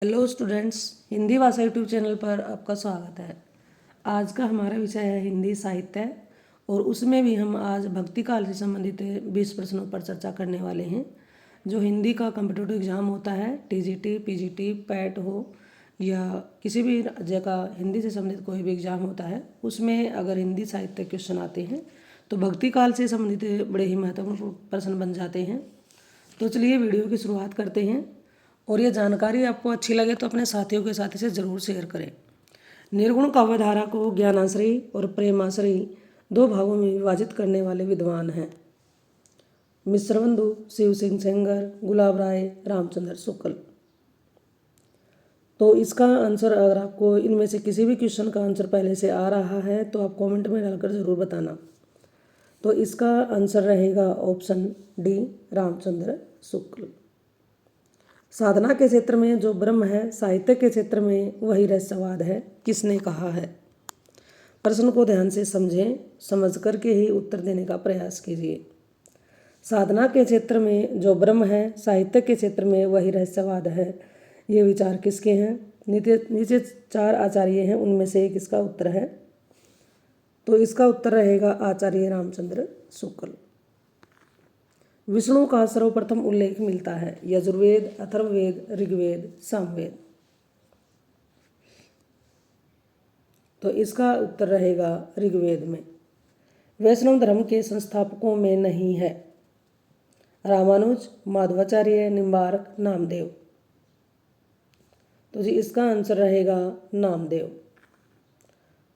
Hello students, Hindi भाषा YouTube channel पर आपका स्वागत है। आज का हमारा विषय है हिंदी साहित्य और उसमें भी हम आज भक्ति काल से संबंधित 20 प्रश्नों पर चर्चा करने वाले हैं। जो हिंदी का कॉम्पिटिटिव एग्जाम होता है, टीजीटी, पीजीटी, पैट हो या किसी भी राज्य का हिंदी से संबंधित कोई भी एग्जाम होता है, उसमें अगर हिंदी साहित्य क्वेश्चन आते हैं तो भक्ति काल से संबंधित बड़े ही महत्वपूर्ण प्रश्न बन जाते हैं। तो चलिए वीडियो की शुरुआत करते हैं। और ये जानकारी आपको अच्छी लगे तो अपने साथियों के साथ इसे जरूर शेयर करें। निर्गुण काव्यधारा को ज्ञानाश्रयी और प्रेमाश्रयी दो भागों में विभाजित करने वाले विद्वान हैं मिश्रबंधु, शिव सिंह सेंगर, गुलाब राय, रामचंद्र शुक्ल। तो इसका आंसर, अगर आपको इनमें से किसी भी क्वेश्चन का आंसर पहले से आ रहा है तो आप कमेंट में डालकर ज़रूर बताना। तो इसका आंसर रहेगा ऑप्शन डी, रामचंद्र शुक्ल। साधना के क्षेत्र में जो ब्रह्म है, साहित्य के क्षेत्र में वही रहस्यवाद है, किसने कहा है? प्रश्न को ध्यान से समझें, समझ करके ही उत्तर देने का प्रयास कीजिए। साधना के क्षेत्र में जो ब्रह्म है, साहित्य के क्षेत्र में वही रहस्यवाद है, ये विचार किसके हैं? नीचे 4 आचार्य हैं, उनमें से एक इसका उत्तर है। तो इसका उत्तर रहेगा आचार्य रामचंद्र शुक्ल। विष्णु का सर्वप्रथम उल्लेख मिलता है यजुर्वेद, अथर्ववेद, ऋग्वेद, सामवेद। तो इसका उत्तर रहेगा ऋग्वेद में। वैष्णव धर्म के संस्थापकों में नहीं है रामानुज, माधवाचार्य, निम्बार्क, नामदेव। तो जी इसका आंसर रहेगा नामदेव।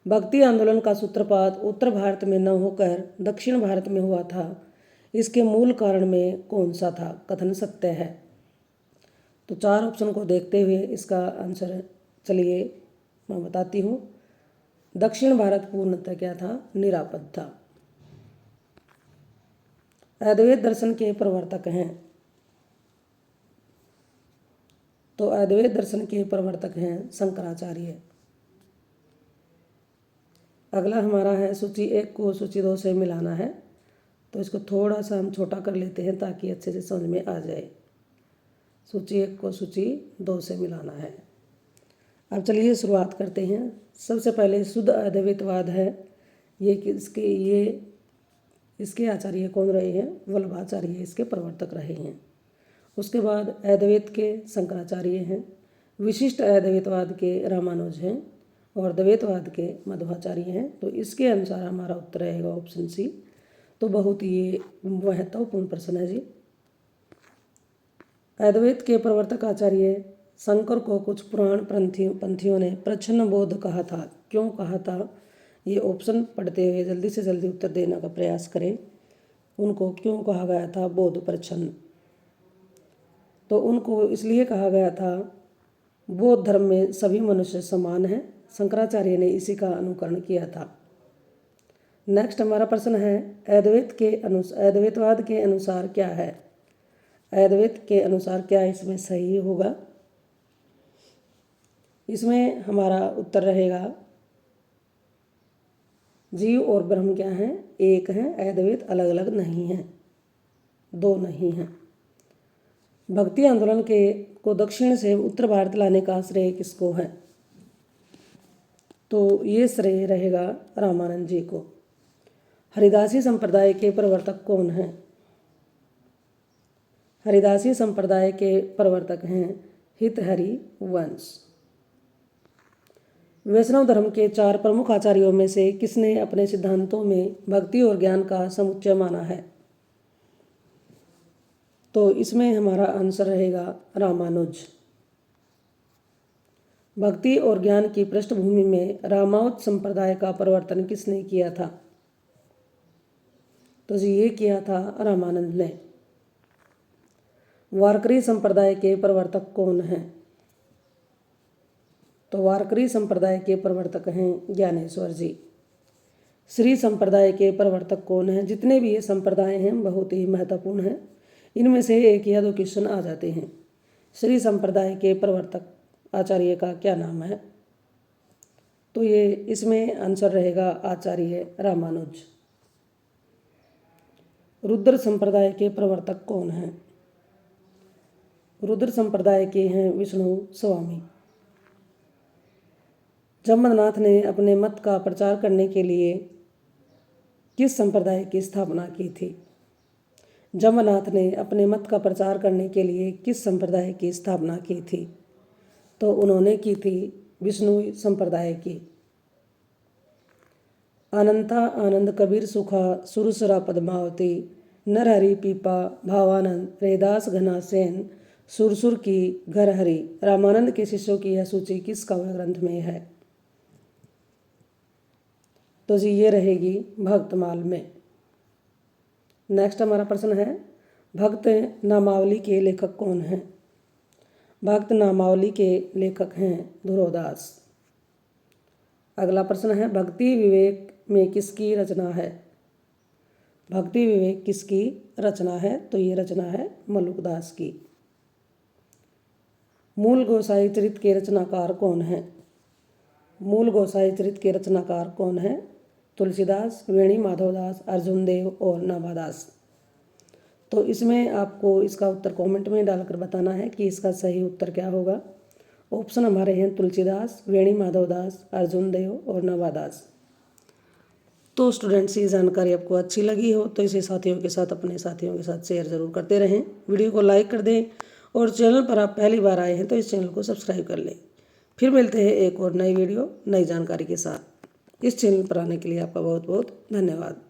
भक्ति आंदोलन का सूत्रपात उत्तर भारत में न होकर दक्षिण भारत में हुआ था, इसके मूल कारण में कौन सा था? कथन सत्य है। तो 4 ऑप्शन को देखते हुए इसका आंसर चलिए मैं बताती हूँ। दक्षिण भारत पूर्णतः क्या था? निरापद था। अद्वैत दर्शन के प्रवर्तक हैं। तो अद्वैत दर्शन के प्रवर्तक हैं शंकराचार्य। अगला हमारा है सूची 1 को सूची 2 से मिलाना है। तो इसको थोड़ा सा हम छोटा कर लेते हैं ताकि अच्छे से समझ में आ जाए। सूची 1 को सूची 2 से मिलाना है। अब चलिए शुरुआत करते हैं। सबसे पहले शुद्ध अद्वैतवाद है। इसके आचार्य कौन रहे हैं? वल्लभाचार्य इसके प्रवर्तक रहे हैं। उसके बाद अद्वैत के शंकराचार्य हैं, विशिष्ट अद्वैतवाद के रामानुज हैं और द्वैतवाद के मध्वाचार्य हैं। तो इसके अनुसार हमारा उत्तर रहेगा ऑप्शन सी। तो बहुत ही महत्वपूर्ण प्रश्न है जी। अद्वैत के प्रवर्तक आचार्य शंकर को कुछ पुराण पंथियों ने प्रच्छन्न बोध कहा था। क्यों कहा था? ये ऑप्शन पढ़ते हुए जल्दी से जल्दी उत्तर देने का प्रयास करें। उनको क्यों कहा गया था बोध प्रच्छन्न? तो उनको इसलिए कहा गया था, बौद्ध धर्म में सभी मनुष्य समान हैं। शंकराचार्य ने इसी का अनुकरण किया था। नेक्स्ट हमारा प्रश्न है अद्वैतवाद के अनुसार क्या है? अद्वैत के अनुसार क्या इसमें सही होगा? इसमें हमारा उत्तर रहेगा जीव और ब्रह्म क्या हैं? एक हैं। अद्वैत अलग अलग नहीं हैं, 2 नहीं हैं। भक्ति आंदोलन को दक्षिण से उत्तर भारत लाने का श्रेय किसको है? तो ये श्रेय रहेगा रामानंद जी को। हरिदासी संप्रदाय के प्रवर्तक कौन हैं? हरिदासी संप्रदाय के प्रवर्तक हैं हितहरि वंश। वैष्णव धर्म के 4 प्रमुख आचार्यों में से किसने अपने सिद्धांतों में भक्ति और ज्ञान का समुच्चय माना है? तो इसमें हमारा आंसर रहेगा रामानुज। भक्ति और ज्ञान की पृष्ठभूमि में रामानुज संप्रदाय का प्रवर्तन किसने किया था? तो जी ये किया था रामानंद ने। वारकरी संप्रदाय के प्रवर्तक कौन हैं? तो वारकरी संप्रदाय के प्रवर्तक हैं ज्ञानेश्वर जी। श्री संप्रदाय के प्रवर्तक कौन हैं? जितने भी ये संप्रदाय हैं बहुत ही महत्वपूर्ण हैं, इनमें से 1 या 2 क्वेश्चन आ जाते हैं। श्री संप्रदाय के प्रवर्तक आचार्य का क्या नाम है? तो ये इसमें आंसर रहेगा आचार्य रामानुज। रुद्र संप्रदाय के प्रवर्तक कौन हैं? रुद्र संप्रदाय के हैं विष्णु स्वामी। जम्मनाथ ने अपने मत का प्रचार करने के लिए किस संप्रदाय की स्थापना की थी? जम्मनाथ ने अपने मत का प्रचार करने के लिए किस संप्रदाय की स्थापना की थी? तो उन्होंने की थी विष्णु संप्रदाय की। अनंता आनंद कबीर सुखा सुरसुरा पद्मावती नरहरि पीपा भावानंद रैदास घना सेन सुरसुर की घर हरि। रामानंद के शिष्यों की यह सूची किस काव्य ग्रंथ में है? तो जी ये रहेगी भक्तमाल में। नेक्स्ट हमारा प्रश्न है, भक्त नामावली के लेखक कौन हैं? भक्त नामावली के लेखक हैं ध्रुवदास। अगला प्रश्न है, भक्ति विवेक में किसकी रचना है? भक्ति विवेक किसकी रचना है? तो ये रचना है मलुकदास की। मूल गोसाई चरित के रचनाकार कौन हैं? मूल गोसाई चरित के रचनाकार कौन हैं? तुलसीदास, वेणी माधवदास, अर्जुन देव और नाभादास। तो इसमें आपको इसका उत्तर कमेंट में डालकर बताना है कि इसका सही उत्तर क्या होगा। ऑप्शन हमारे हैं तुलसीदास, वेणी माधवदास, अर्जुन देव और नाभादास। तो स्टूडेंट्स, ये जानकारी आपको अच्छी लगी हो तो इसे साथियों के साथ, अपने साथियों के साथ शेयर ज़रूर करते रहें। वीडियो को लाइक कर दें और चैनल पर आप पहली बार आए हैं तो इस चैनल को सब्सक्राइब कर लें। फिर मिलते हैं एक और नई वीडियो नई जानकारी के साथ। इस चैनल पर आने के लिए आपका बहुत बहुत धन्यवाद।